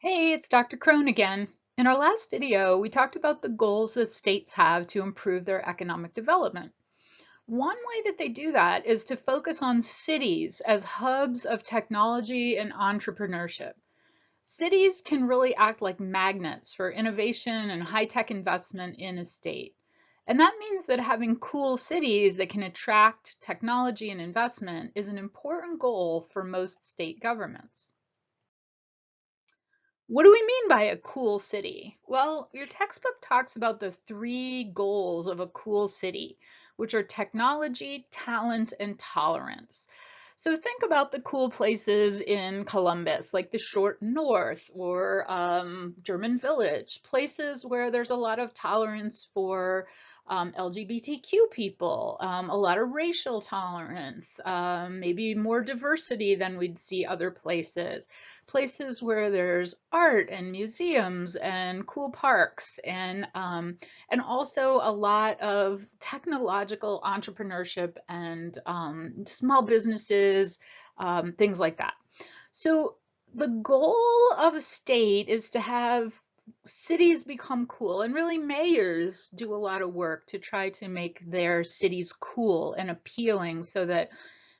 Hey, it's Dr. Crone again. In our last video, we talked about the goals that states have to improve their economic development. One way that they do that is to focus on cities as hubs of technology and entrepreneurship. Cities can really act like magnets for innovation and high-tech investment in a state. And that means that having cool cities that can attract technology and investment is an important goal for most state governments. What do we mean by a cool city? Well, your textbook talks about the three goals of a cool city, which are technology, talent, and tolerance. So think about the cool places in Columbus, like the Short North or German Village, places where there's a lot of tolerance for LGBTQ people, a lot of racial tolerance, maybe more diversity than we'd see other places. Places where there's art and museums and cool parks and also a lot of technological entrepreneurship and small businesses, things like that. So the goal of a state is to have cities become cool, and really mayors do a lot of work to try to make their cities cool and appealing so that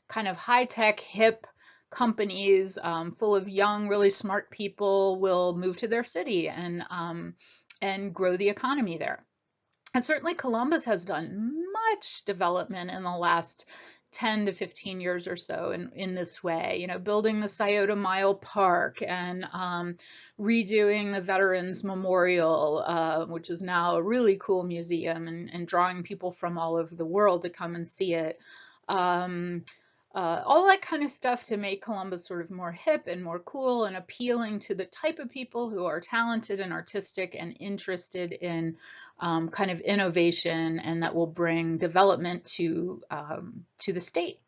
kind of high-tech, hip companies full of young, really smart people will move to their city and grow the economy there. And certainly Columbus has done much development in the last 10 to 15 years or so in this way, you know, building the Scioto Mile Park and redoing the Veterans Memorial, which is now a really cool museum and drawing people from all over the world to come and see it. Um, all that kind of stuff to make Columbus sort of more hip and more cool and appealing to the type of people who are talented and artistic and interested in kind of innovation and that will bring development to the state.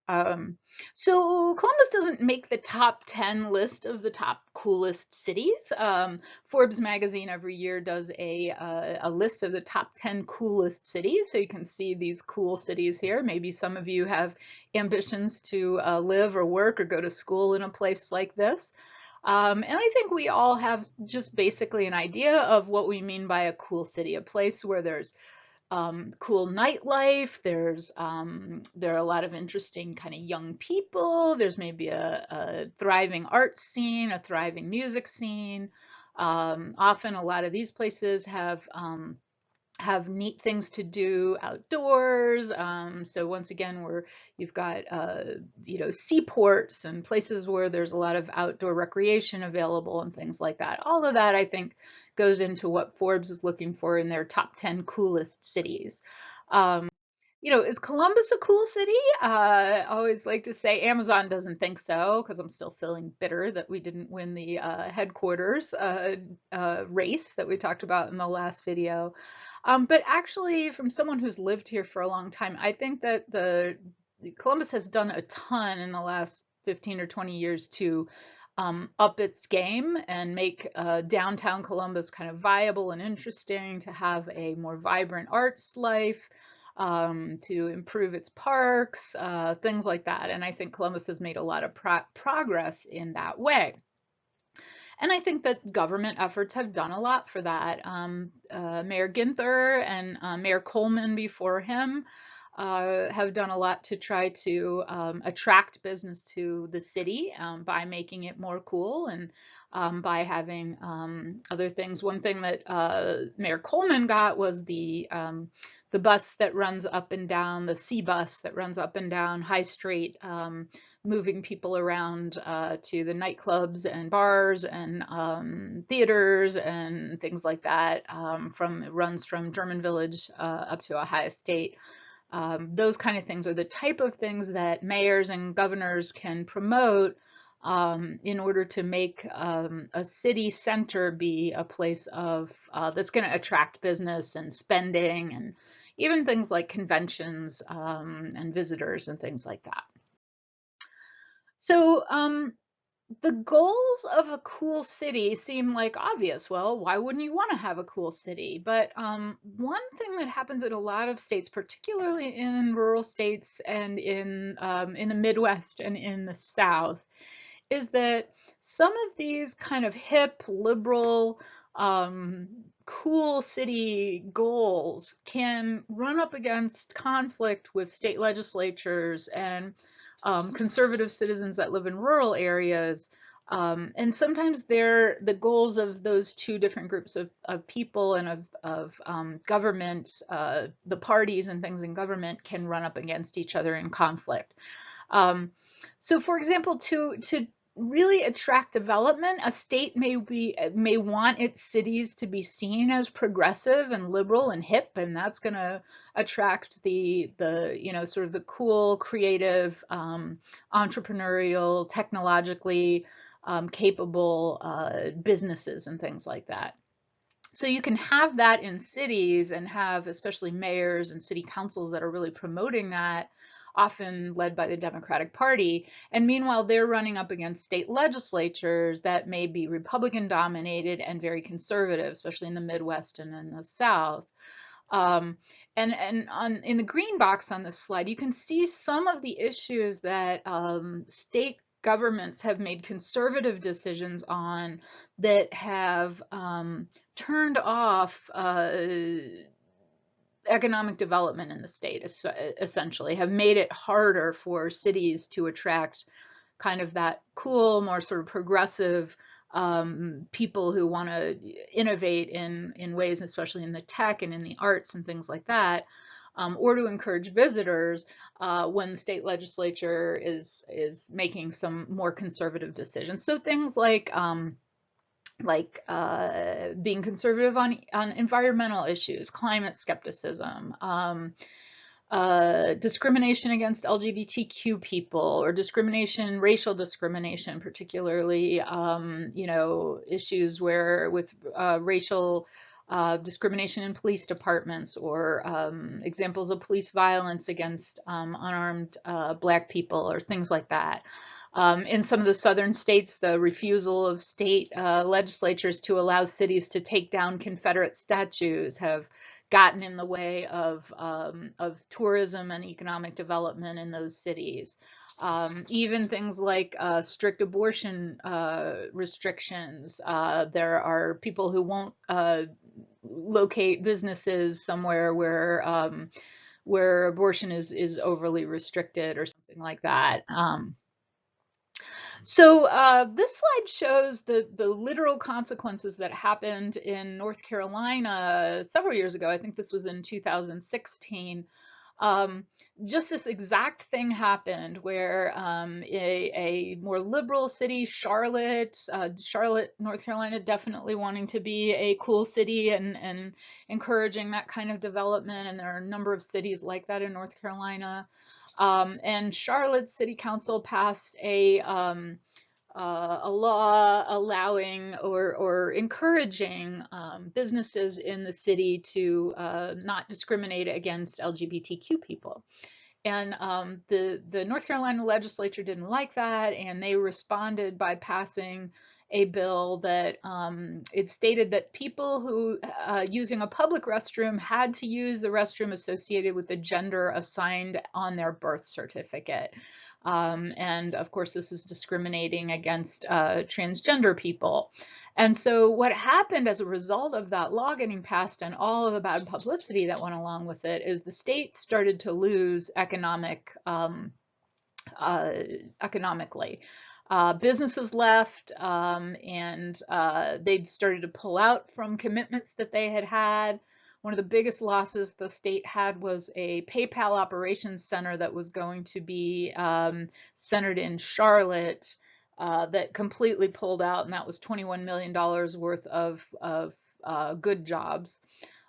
Um, so Columbus doesn't make the top 10 list of the top coolest cities. Forbes magazine every year does a list of the top 10 coolest cities. So you can see these cool cities here. Maybe some of you have ambitions to live or work or go to school in a place like this. And I think we all have just basically an idea of what we mean by a cool city, a place where there's cool nightlife. There are a lot of interesting kind of young people. There's maybe a thriving art scene, a thriving music scene. Often a lot of these places have neat things to do outdoors. So once again, you've got seaports and places where there's a lot of outdoor recreation available and things like that. All of that, I think, goes into what Forbes is looking for in their top 10 coolest cities. Is Columbus a cool city? I always like to say Amazon doesn't think so because I'm still feeling bitter that we didn't win the headquarters race that we talked about in the last video. But actually, from someone who's lived here for a long time, I think that the Columbus has done a ton in the last 15 or 20 years to up its game and make downtown Columbus kind of viable and interesting, to have a more vibrant arts life, to improve its parks, things like that. And I think Columbus has made a lot of progress in that way. And I think that government efforts have done a lot for that. Mayor Ginther and Mayor Coleman before him have done a lot to try to attract business to the city by making it more cool and by having other things. One thing that Mayor Coleman got was the bus that runs up and down, the C bus that runs up and down High Street, moving people around to the nightclubs and bars and theaters and things like that. It runs from German Village up to Ohio State. Those kind of things are the type of things that mayors and governors can promote in order to make a city center be a place of that's going to attract business and spending and even things like conventions and visitors and things like that. So the goals of a cool city seem like obvious. Well, why wouldn't you want to have a cool city? But one thing that happens in a lot of states, particularly in rural states and in the Midwest and in the South, is that some of these kind of hip, liberal, um, cool city goals can run up against conflict with state legislatures and conservative citizens that live in rural areas. And sometimes the goals of those two different groups of people and of government, the parties and things in government can run up against each other in conflict. Um, so, for example, to really attract development, a state may want its cities to be seen as progressive and liberal and hip, and that's going to attract the sort of the cool, creative, entrepreneurial, technologically capable businesses and things like that. So you can have that in cities and have especially mayors and city councils that are really promoting that, often led by the Democratic Party. And meanwhile, they're running up against state legislatures that may be Republican dominated and very conservative, especially in the Midwest and in the South. Um, and in the green box on this slide, you can see some of the issues that state governments have made conservative decisions on that have turned off economic development in the state, essentially, have made it harder for cities to attract kind of that cool, more sort of progressive people who want to innovate in ways, especially in the tech and in the arts and things like that, or to encourage visitors when the state legislature is making some more conservative decisions. So things like being conservative on environmental issues, climate skepticism, discrimination against LGBTQ people, or discrimination, racial discrimination, particularly, issues where with racial discrimination in police departments, or examples of police violence against unarmed Black people, or things like that. In some of the southern states, the refusal of state legislatures to allow cities to take down Confederate statues have gotten in the way of tourism and economic development in those cities. Even things like strict abortion restrictions. There are people who won't locate businesses somewhere where abortion is overly restricted or something like that. So this slide shows the literal consequences that happened in North Carolina several years ago. I think this was in 2016. Just this exact thing happened where a more liberal city, Charlotte, North Carolina, definitely wanting to be a cool city and encouraging that kind of development. And there are a number of cities like that in North Carolina. And Charlotte City Council passed a law allowing or encouraging businesses in the city to not discriminate against LGBTQ people. And the North Carolina legislature didn't like that, and they responded by passing a bill that it stated that people who using a public restroom had to use the restroom associated with the gender assigned on their birth certificate. And of course, this is discriminating against transgender people. And so what happened as a result of that law getting passed and all of the bad publicity that went along with it is the state started to lose economically. Businesses left, and they started to pull out from commitments that they had had. One of the biggest losses the state had was a PayPal operations center that was going to be centered in Charlotte that completely pulled out, and that was $21 million worth of good jobs.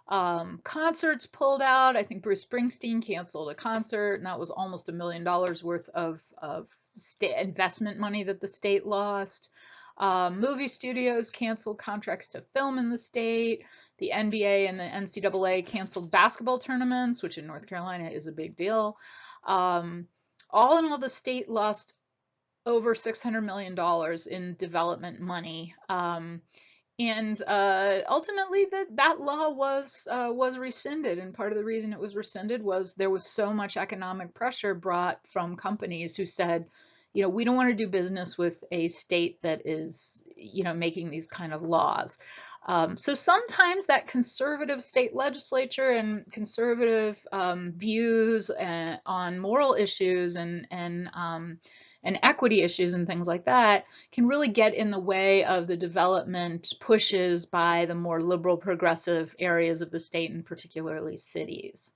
Concerts pulled out. I think Bruce Springsteen canceled a concert, and that was almost $1 million worth of state investment money that the state lost. Movie studios canceled contracts to film in the state. The NBA and the NCAA canceled basketball tournaments, which in North Carolina is a big deal. All in all, the state lost over $600 million in development money. And ultimately, that law was rescinded, and part of the reason it was rescinded was there was so much economic pressure brought from companies who said, We don't want to do business with a state that is, making these kind of laws. So sometimes that conservative state legislature and conservative views on moral issues and equity issues and things like that can really get in the way of the development pushes by the more liberal progressive areas of the state, and particularly cities.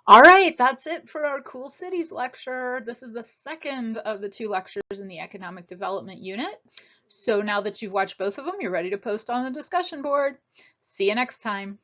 All right, that's it for our Cool Cities lecture. This is the second of the 2 lectures in the Economic Development Unit. So now that you've watched both of them, you're ready to post on the discussion board. See you next time.